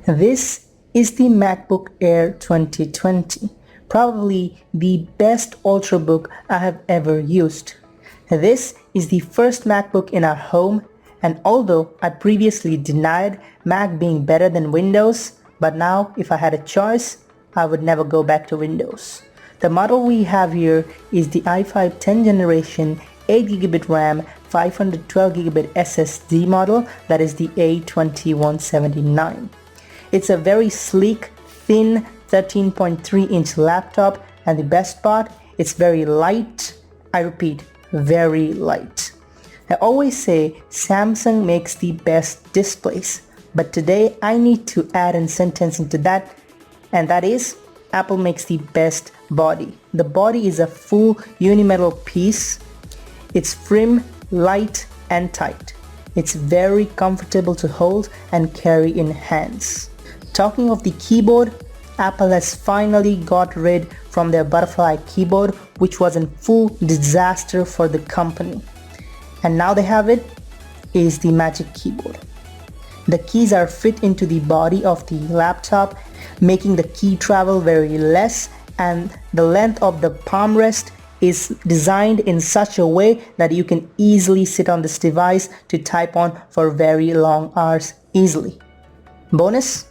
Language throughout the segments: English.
This is the MacBook Air 2020, probably the best Ultrabook I have ever used. This is the first MacBook in our home, and although I previously denied Mac being better than Windows, but now if I had a choice, I would never go back to Windows. The model we have here is the i5 10th generation 8GB RAM 512GB SSD model, that is the A2179. It's a very sleek, thin 13.3-inch laptop, and the best part, it's very light. I repeat, very light. I always say Samsung makes the best displays, but today I need to add a sentence into that, and that is Apple makes the best body. The body is a full unimetal piece. It's trim, light and tight. It's very comfortable to hold and carry in hands. Talking of the keyboard, Apple has finally got rid from their butterfly keyboard, which was a full disaster for the company. And now they have it, is the Magic Keyboard. The keys are fit into the body of the laptop, making the key travel very less, and the length of the palm rest is designed in such a way that you can easily sit on this device to type on for very long hours easily. Bonus,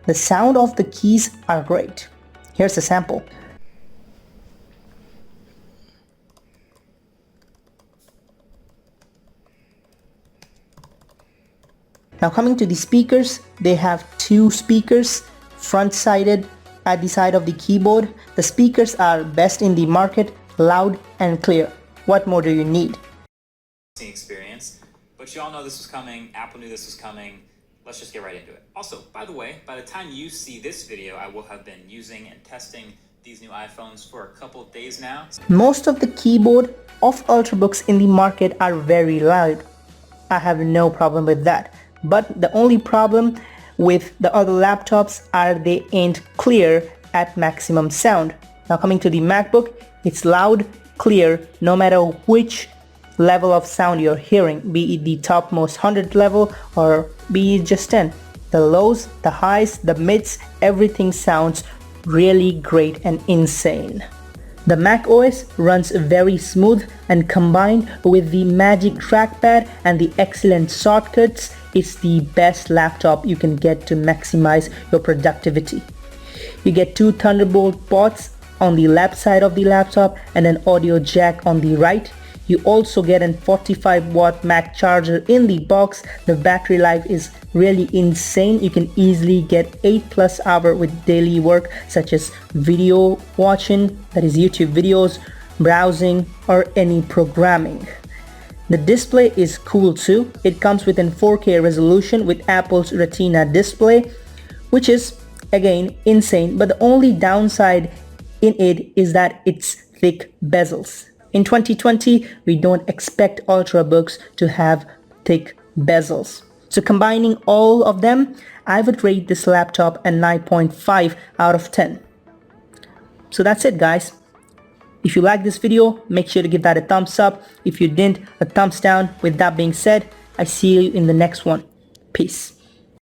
the sound of the keys are great. Here's a sample. Now coming to the speakers, they have two speakers front-sided at the side of the keyboard. The speakers are best in the market, loud and clear. What more do you need? Experience, but you all know this was coming. Apple knew this was coming. Let's just get right into it. Also, by the way, by the time you see this video, I will have been using and testing these new iPhones for a couple of days now. Most of the keyboard of Ultrabooks in the market are very loud. I have no problem with that. But the only problem with the other laptops are they ain't clear at maximum sound. Now coming to the MacBook, it's loud, clear, no matter which level of sound you're hearing, be it the topmost 100 level or be it just 10. The lows, the highs, the mids, everything sounds really great and insane. The Mac OS runs very smooth, and combined with the magic trackpad and the excellent shortcuts, it's the best laptop you can get to maximize your productivity. You get two Thunderbolt ports on the left side of the laptop and an audio jack on the right. You also get a 45-watt Mac charger in the box. The battery life is really insane. You can easily get 8+ hours with daily work such as video watching, that is YouTube videos, browsing or any programming. The display is cool too. It comes with a 4K resolution with Apple's Retina display, which is again insane, but the only downside in it is that it's thick bezels. In 2020, we don't expect Ultrabooks to have thick bezels. So combining all of them, I would rate this laptop a 9.5 out of 10. So that's it, guys. If you like this video, make sure to give that a thumbs up. If you didn't, a thumbs down. With that being said, I see you in the next one. Peace.